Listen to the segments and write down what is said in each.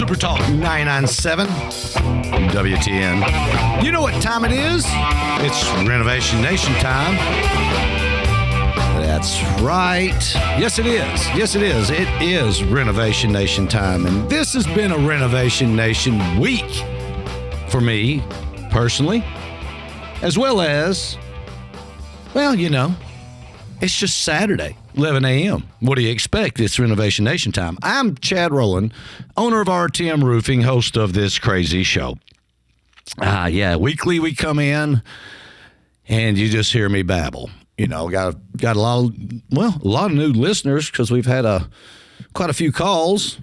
SuperTalk 997 WTN. You know what time it is? It's Renovation Nation time. That's right. Yes, it is. Yes, it is. It is Renovation Nation time. And this has been a Renovation Nation week for me personally, as well as, well, you know, it's just Saturday, 11 a.m. What do you expect? It's Renovation Nation time. I'm Chad Rowland, owner of RTM Roofing, host of this crazy show. Weekly we come in and you just hear me babble. You know, got a lot of new listeners because we've had quite a few calls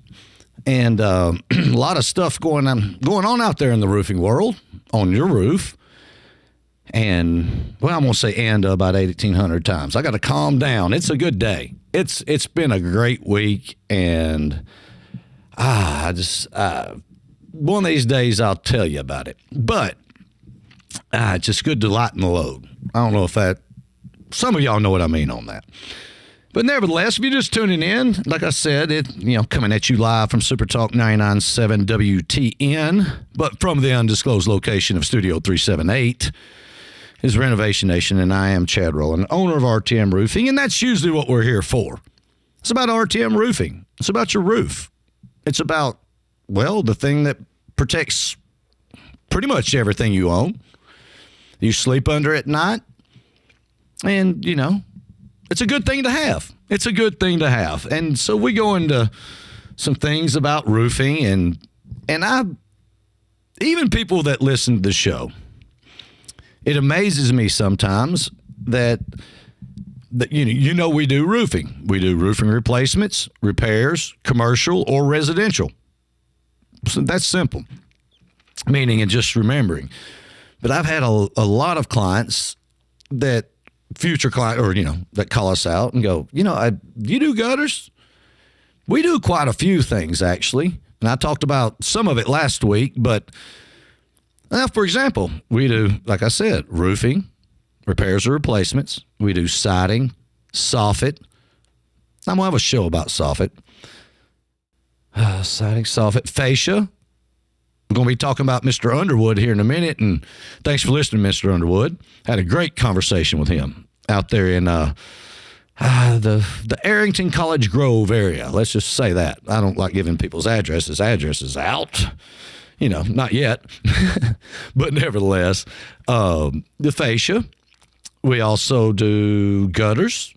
and a lot of stuff going on out there in the roofing world on your roof. And, well, I'm going to say about 1,800 times. I got to calm down. It's a good day. It's been a great week, and one of these days I'll tell you about it. But it's just good to lighten the load. I don't know if some of y'all know what I mean on that. But nevertheless, if you're just tuning in, like I said, coming at you live from SuperTalk 997 WTN, but from the undisclosed location of Studio 378 is Renovation Nation, and I am Chad Rowland, owner of RTM Roofing, and that's usually what we're here for. It's about RTM Roofing. It's about your roof. It's about, well, the thing that protects pretty much everything you own. You sleep under at night, and, you know, it's a good thing to have. It's a good thing to have. And so we go into some things about roofing, and even people that listen to the show, it amazes me sometimes that we do roofing. We do roofing replacements, repairs, commercial or residential. So that's simple, meaning and just remembering. But I've had a lot of clients that that call us out and go, you do gutters? We do quite a few things, actually. And I talked about some of it last week, but now, for example, we do, like I said, roofing, repairs or replacements. We do siding, soffit. I'm going to have a show about soffit. Siding, soffit, fascia. We're going to be talking about Mr. Underwood here in a minute, and thanks for listening, Mr. Underwood. Had a great conversation with him out there in the Arrington College Grove area. Let's just say that. I don't like giving people's addresses. Addresses out. Not yet, but nevertheless, the fascia. We also do gutters,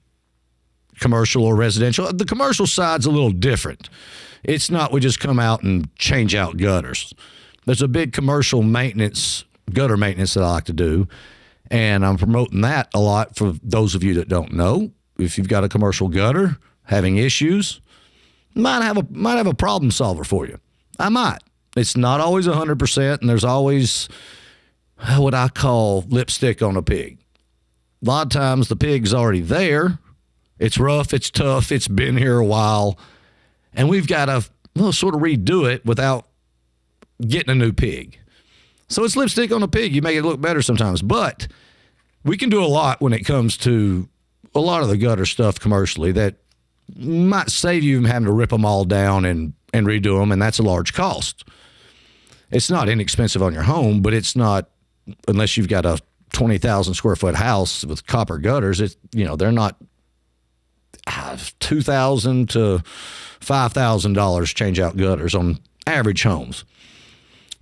commercial or residential. The commercial side's a little different. It's not we just come out and change out gutters. There's a big commercial gutter maintenance that I like to do, and I'm promoting that a lot for those of you that don't know. If you've got a commercial gutter having issues, might have a problem solver for you. I might. It's not always 100%, and there's always what I call lipstick on a pig. A lot of times the pig's already there. It's rough, it's tough, it's been here a while, and we've got to sort of redo it without getting a new pig. So it's lipstick on a pig. You make it look better sometimes, but we can do a lot when it comes to a lot of the gutter stuff commercially that might save you from having to rip them all down and redo them, and that's a large cost. It's not inexpensive on your home, but it's not, unless you've got a 20,000 square foot house with copper gutters, they're not $2,000 to $5,000 change out gutters on average homes.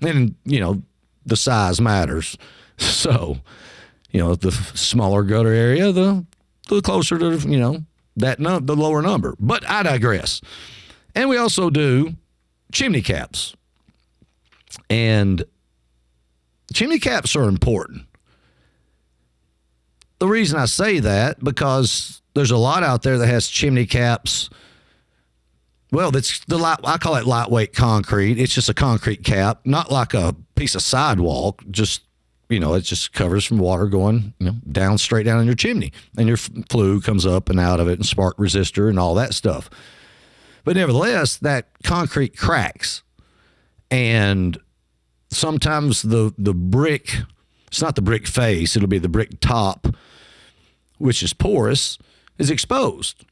And, the size matters. So, the smaller gutter area, the closer to, the lower number. But I digress. And we also do chimney caps. And chimney caps are important. The reason I say that, because there's a lot out there that has chimney caps. Well, I call it lightweight concrete. It's just a concrete cap, not like a piece of sidewalk. Just, it just covers from water going, down straight down in your chimney. And your flue comes up and out of it, and spark resistor and all that stuff. But nevertheless, that concrete cracks. And sometimes the brick, it's not the brick face, it'll be the brick top, which is porous, is exposed.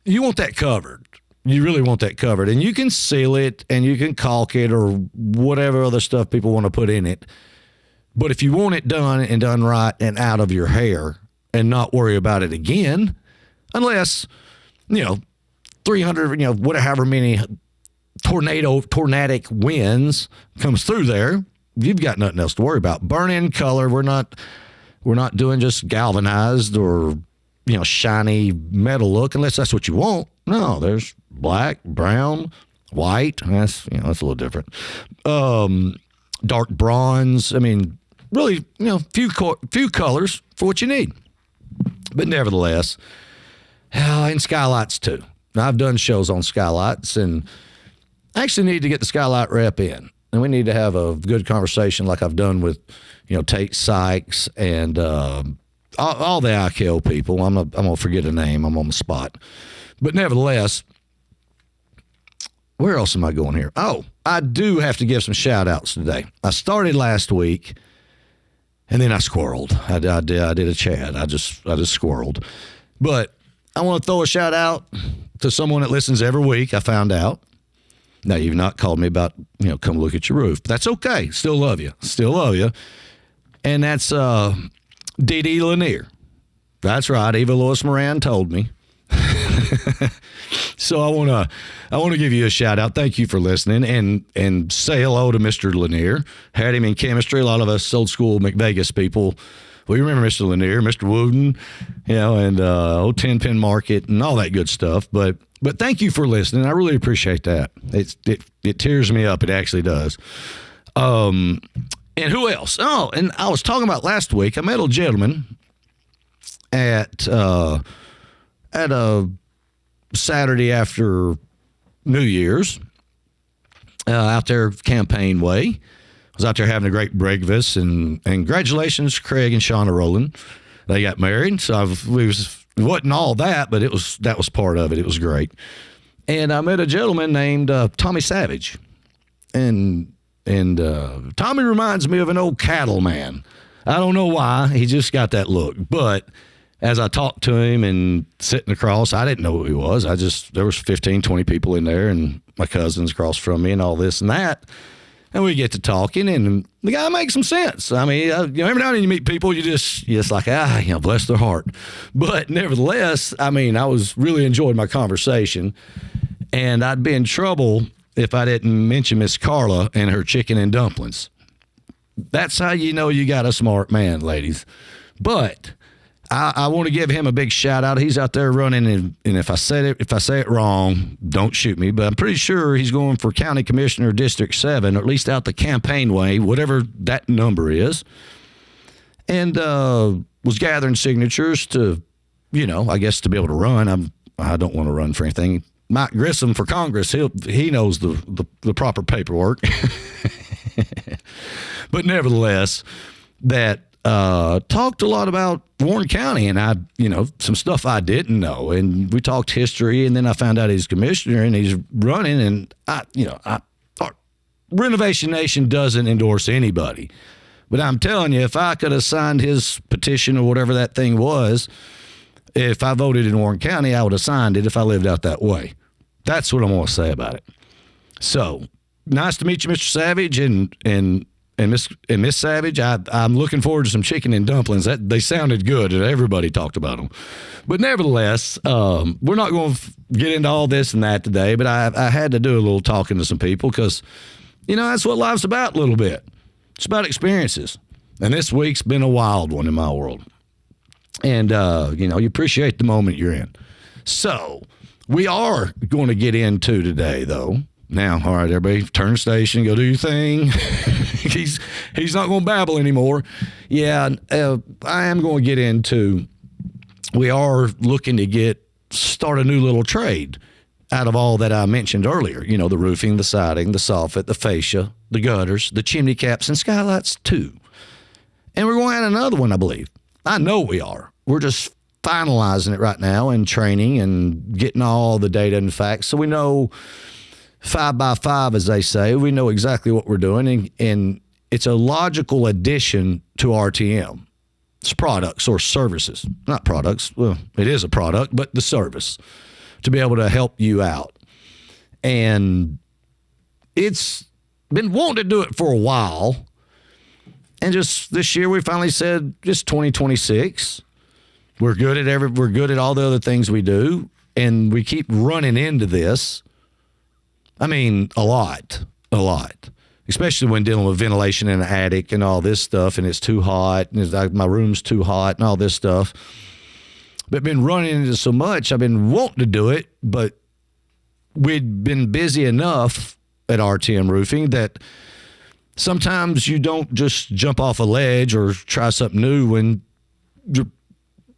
You want that covered. you really want that covered. And you can seal it and you can caulk it or whatever other stuff people want to put in it. But if you want it done and done right and out of your hair and not worry about it again, unless, 300, whatever many tornadic winds comes through there, you've got nothing else to worry about. Burn-in color, we're not doing just galvanized or, shiny metal look, unless that's what you want. No, there's black, brown, white. That's a little different. Dark bronze. I mean, really, few colors for what you need. But nevertheless, and skylights too. Now, I've done shows on skylights, and I actually need to get the skylight rep in. And we need to have a good conversation like I've done with, Tate Sykes and all the IKL people. I'm going to forget a name. I'm on the spot. But nevertheless, where else am I going here? Oh, I do have to give some shout-outs today. I started last week, and then I squirreled. I did a Chad. I just squirreled. But I want to throw a shout-out to someone that listens every week, I found out. Now, you've not called me about, come look at your roof. But that's okay. Still love you. And that's Dee Dee Lanier. That's right. Eva Lois Moran told me. So I want to give you a shout out. Thank you for listening and say hello to Mr. Lanier. Had him in chemistry. A lot of us old school McVegas people, we remember Mr. Lanier, Mr. Wooden, and old 10-pin market and all that good stuff. But thank you for listening. I really appreciate that. It tears me up. It actually does. And who else? Oh, and I was talking about last week. I met a gentleman at a Saturday after New Year's out there Campaign Way. I was out there having a great breakfast, and congratulations, Craig and Shauna Rowland. They got married, so it wasn't all that, but that was part of it. It was great. And I met a gentleman named Tommy Savage, and Tommy reminds me of an old cattle man. I don't know why. He just got that look. But as I talked to him and sitting across, I didn't know who he was. There was 15, 20 people in there, and my cousins across from me and all this and that. And we get to talking, and the guy makes some sense. I mean, every now and then you meet people, you just like, bless their heart. But nevertheless, I mean, I was really enjoying my conversation, and I'd be in trouble if I didn't mention Miss Carla and her chicken and dumplings. That's how you know you got a smart man, ladies. But I want to give him a big shout out. He's out there running, and if I say it wrong, don't shoot me. But I'm pretty sure he's going for County Commissioner District 7, or at least out the Campaign Way, whatever that number is. And was gathering signatures to, I guess to be able to run. I don't want to run for anything. Mike Grissom for Congress, he knows the proper paperwork. But nevertheless, that talked a lot about Warren County, and some stuff I didn't know, and we talked history, and then I found out he's commissioner and he's running, and Renovation Nation doesn't endorse anybody, but I'm telling you, if I could have signed his petition or whatever that thing was, if I voted in Warren County, I would have signed it if I lived out that way. That's what I'm going to say about it. So nice to meet you, Mr. Savage, and Miss Savage. I'm looking forward to some chicken and dumplings. They sounded good, and everybody talked about them. But nevertheless, we're not going to get into all this and that today, but I had to do a little talking to some people because, that's what life's about a little bit. It's about experiences. And this week's been a wild one in my world. And, you appreciate the moment you're in. So we are going to get into today, though. Now, all right, everybody, turn the station, go do your thing. He's not going to babble anymore. Yeah, I am going to get into, we are looking to start a new little trade out of all that I mentioned earlier. The roofing, the siding, the soffit, the fascia, the gutters, the chimney caps, and skylights too. And we're going to add another one, I believe. I know we are. We're just finalizing it right now and training and getting all the data and facts. So we know 5 by 5, as they say, we know exactly what we're doing. And it's a logical addition to RTM. It's products or services, not products. Well, it is a product, but the service to be able to help you out. And it's been wanting to do it for a while. And just this year, we finally said, just 2026. We're good at all the other things we do. And we keep running into this. I mean, a lot. Especially when dealing with ventilation in the attic and all this stuff. And it's too hot. And it's like my room's too hot and all this stuff. But been running into so much. I've been wanting to do it. But we'd been busy enough at RTM Roofing that sometimes you don't just jump off a ledge or try something new when you're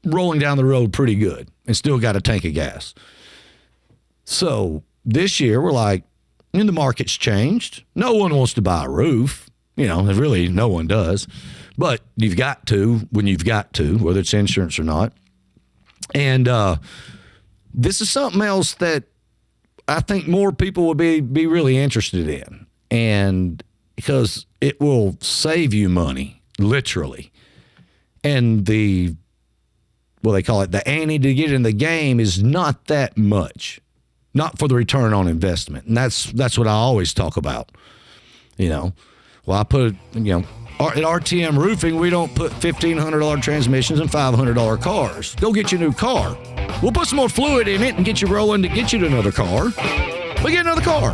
rolling down the road pretty good and still got a tank of gas. So this year we're like, the market's changed. No one wants to buy a roof. Really no one does. But you've got to when you've got to, whether it's insurance or not. And this is something else that I think more people will be really interested in. And because it will save you money, literally. And they call it the ante to get in the game is not that much, not for the return on investment. And that's what I always talk about. Well, I put, at RTM Roofing, we don't put $1,500 transmissions and $500 cars. Go get your new car. We'll put some more fluid in it and get you rolling to get you to another car. We'll get another car.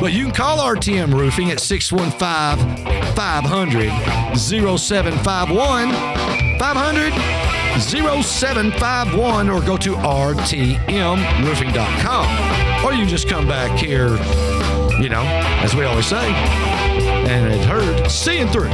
But you can call RTM Roofing at 615-500-0751, 500-0751, or go to rtmroofing.com. Or you just come back here, as we always say, and it heard, seeing through.